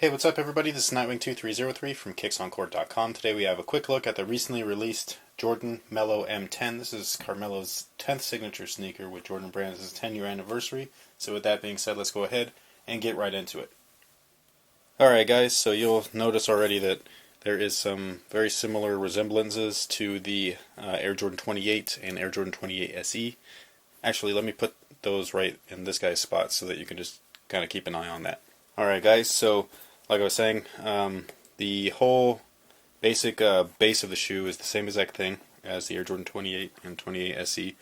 Hey, what's up everybody? This is Nightwing2303 from kicksoncourt.com. Today we have a quick look at the recently released Jordan Melo M10. This is Carmelo's 10th signature sneaker with Jordan Brand's 10-year anniversary. So with that being said, let's go ahead and get right into it. Alright guys, so you'll notice already that there is some very similar resemblances to the Air Jordan 28 and Air Jordan 28 SE. Actually, let me put those right in this guy's spot so that you can just kind of keep an eye on that. Alright guys, so like I was saying, the whole basic base of the shoe is the same exact thing as the Air Jordan 28 and 28 SE.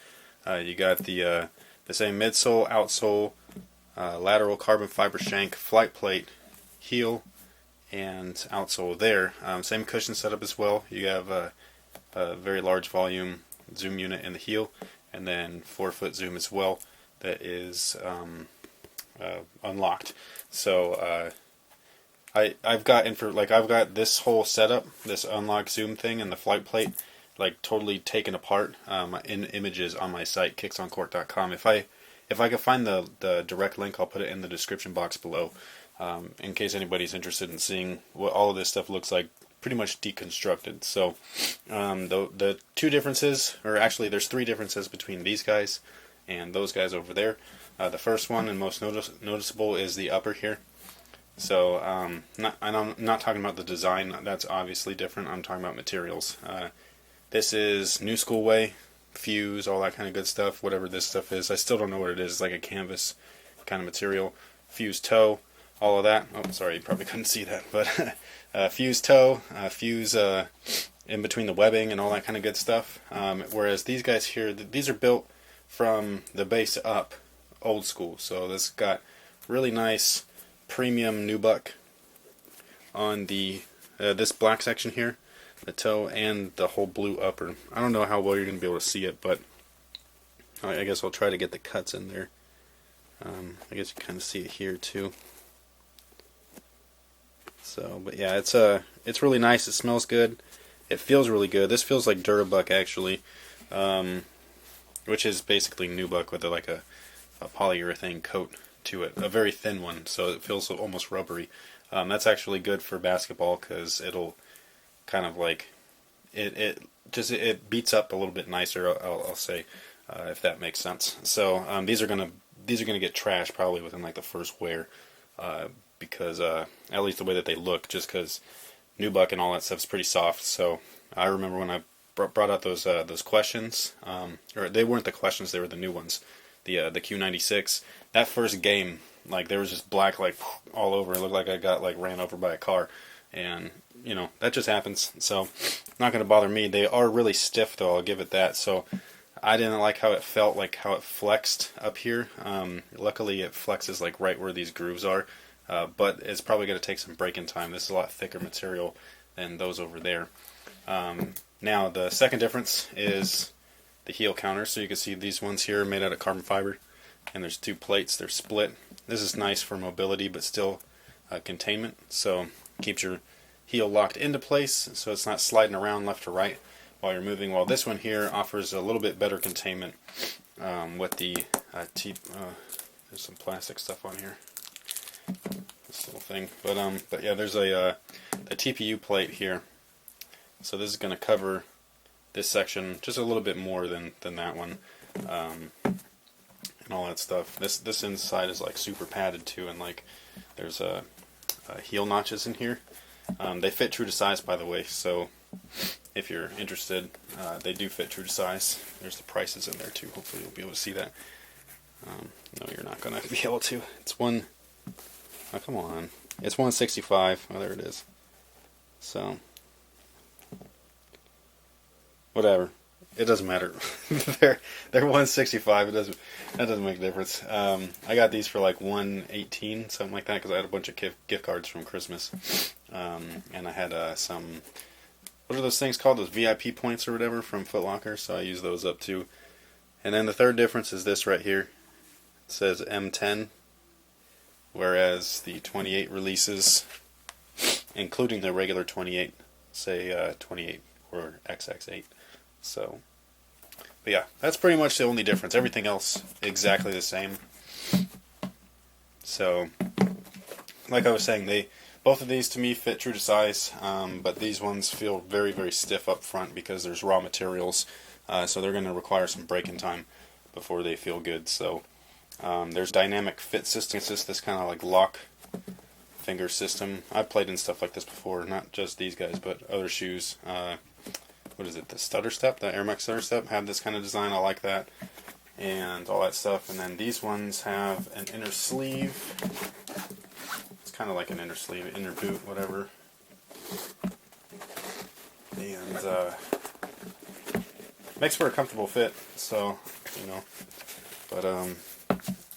You got the same midsole, outsole, lateral carbon fiber shank, flight plate, heel, and outsole there. Same cushion setup as well. You have a very large volume zoom unit in the heel, and then 4-foot zoom as well that is unlocked. So I've got this whole setup, this unlock zoom thing and the flight plate, like totally taken apart in images on my site kicksoncourt.com. If I can find the direct link, I'll put it in the description box below, in case anybody's interested in seeing what all of this stuff looks like, pretty much deconstructed. So the two differences, or actually there's three differences between these guys and those guys over there. The first one and most noticeable is the upper here. So I'm not talking about the design, that's obviously different. I'm talking about materials. This is New School Way, Fuse, all that kind of good stuff, whatever this stuff is. I still don't know what it is. It's like a canvas kind of material. Fuse toe, all of that. Oh, sorry, you probably couldn't see that, but fuse toe, fuse in between the webbing and all that kind of good stuff. Whereas these guys here, these are built from the base up, old school. So this got really nice premium nubuck on the this black section here, the toe, and the whole blue upper. I don't know how well you're going to be able to see it, but I guess I'll try to get the cuts in there. I guess you kind of see it here too. So, but yeah, it's really nice. It smells good. It feels really good. This feels like Durabuck actually, which is basically nubuck with like a polyurethane coat to it, a very thin one, so it feels almost rubbery. That's actually good for basketball because it'll kind of like it beats up a little bit nicer. I'll say, if that makes sense. So these are gonna get trashed probably within like the first wear, because at least the way that they look, just because nubuck and all that stuff is pretty soft. So I remember when I brought out those questions, or they weren't the questions, they were the new ones. The Q96. That first game, like there was just black like all over. It looked like I got like ran over by a car, and you know that just happens. So not going to bother me. They are really stiff though. I'll give it that. So I didn't like how it felt, like how it flexed up here. Luckily it flexes like right where these grooves are, but it's probably going to take some break-in time. This is a lot thicker material than those over there. Now the second difference is the heel counter. So you can see these ones here are made out of carbon fiber, and there's two plates. They're split. This is nice for mobility, but still containment. So keeps your heel locked into place, so it's not sliding around left to right while you're moving. While this one here offers a little bit better containment with the there's some plastic stuff on here. This little thing, but yeah, there's a TPU plate here. So this is going to cover this section just a little bit more than that one, and all that stuff. This inside is like super padded too, and like there's heel notches in here. They fit true to size, by the way. So if you're interested, they do fit true to size. There's the prices in there too. Hopefully you'll be able to see that. No, you're not going to be able to. It's one. Oh, come on. It's 165. Oh, there it is. So. Whatever, it doesn't matter. they're 165. That doesn't make a difference. I got these for like 118, something like that, because I had a bunch of gift cards from Christmas, and I had some. What are those things called? Those VIP points or whatever from Foot Locker. So I used those up too. And then the third difference is this right here. It says M10, whereas the 28 releases, including the regular 28, say 28 or XX8. So, but yeah, that's pretty much the only difference. Everything else exactly the same. So like I was saying, both of these to me fit true to size, but these ones feel very, very stiff up front because there's raw materials, so they're going to require some break-in time before they feel good. So there's dynamic fit system. It's just this kind of like lock finger system. I've played in stuff like this before, not just these guys, but other shoes. What is it? The Stutter Step, the Air Max Stutter Step, have this kind of design. I like that, and all that stuff. And then these ones have an inner sleeve. It's kind of like an inner sleeve, inner boot, whatever. And makes for a comfortable fit. So, you know, but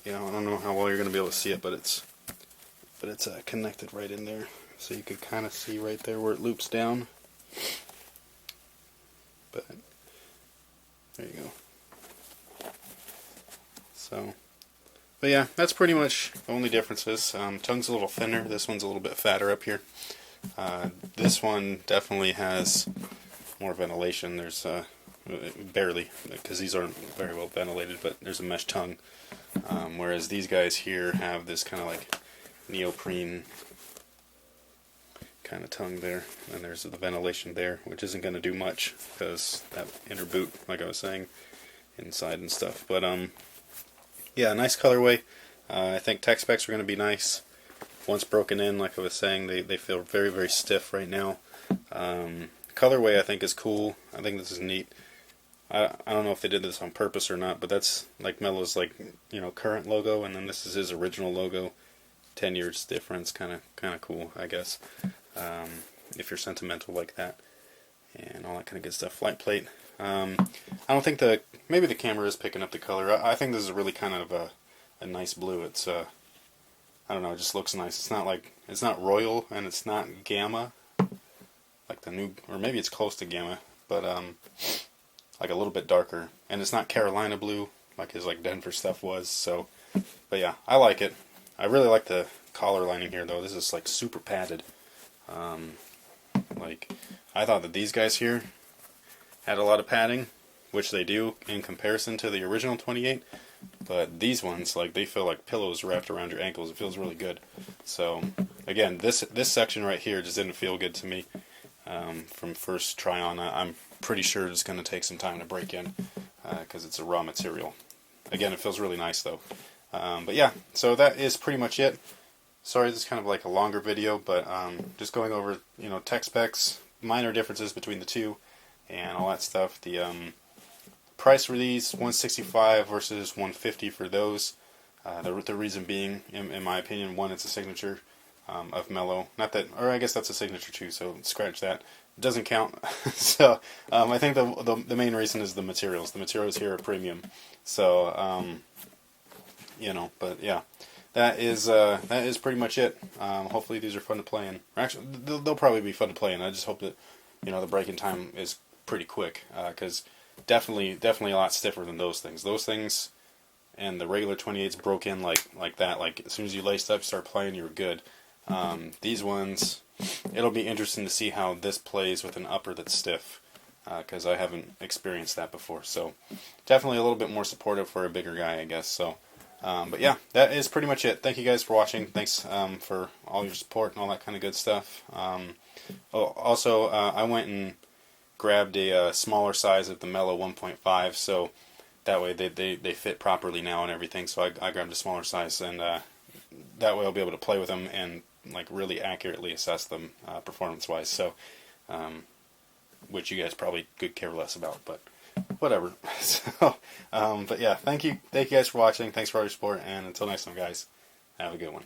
you know, I don't know how well you're going to be able to see it, but it's connected right in there, so you could kind of see right there where it loops down. But there you go. So, but yeah, that's pretty much the only differences. Tongue's a little thinner. This one's a little bit fatter up here. This one definitely has more ventilation. There's barely, because these aren't very well ventilated, but there's a mesh tongue. Whereas these guys here have this kind of like neoprene kind of tongue there, and there's the ventilation there, which isn't going to do much because that inner boot, like I was saying, inside and stuff. But yeah, nice colorway. I think tech specs are going to be nice. Once broken in, like I was saying, they feel very, very stiff right now. Colorway I think is cool. I think this is neat. I don't know if they did this on purpose or not, but that's like Melo's, like, you know, current logo, and then this is his original logo. 10 years difference, kind of cool, I guess, if you're sentimental like that, and all that kind of good stuff. Flight plate. I don't think maybe the camera is picking up the color. I think this is really kind of a nice blue. It's I don't know, it just looks nice. It's not like, it's not royal, and it's not gamma, like the new, or maybe it's close to gamma, but like a little bit darker, and it's not Carolina blue like his like Denver stuff was. So, but yeah, I like it. I really like the collar lining here, though. This is like super padded. Like, I thought that these guys here had a lot of padding, which they do in comparison to the original 28. But these ones, like, they feel like pillows wrapped around your ankles. It feels really good. So, again, this section right here just didn't feel good to me from first try on. I'm pretty sure it's going to take some time to break in because it's a raw material. Again, it feels really nice, though. But yeah, so that is pretty much it. Sorry, this is kind of like a longer video, but just going over, you know, tech specs, minor differences between the two, and all that stuff. The price for these, $165 versus $150 for those. The reason being, in my opinion, one, it's a signature of Melo. Not that, or I guess that's a signature too, so scratch that. It doesn't count. So I think the main reason is the materials. The materials here are premium. So you know, but yeah, that is pretty much it. Hopefully these are fun to play in. Or actually, they'll probably be fun to play in. I just hope that, you know, the break-in time is pretty quick, because definitely a lot stiffer than those things. Those things and the regular 28s broke in like that. Like, as soon as you laced up, start playing, you were good. These ones, it'll be interesting to see how this plays with an upper that's stiff, because I haven't experienced that before. So definitely a little bit more supportive for a bigger guy, I guess. So. But yeah, that is pretty much it. Thank you guys for watching. Thanks for all your support and all that kind of good stuff. Also, I went and grabbed a smaller size of the Melo 1.5, so that way they fit properly now and everything. So I grabbed a smaller size, and that way I'll be able to play with them and like really accurately assess them performance-wise. So, which you guys probably could care less about, but whatever. So, but yeah, thank you guys for watching. Thanks for all your support, and until next time, guys, have a good one.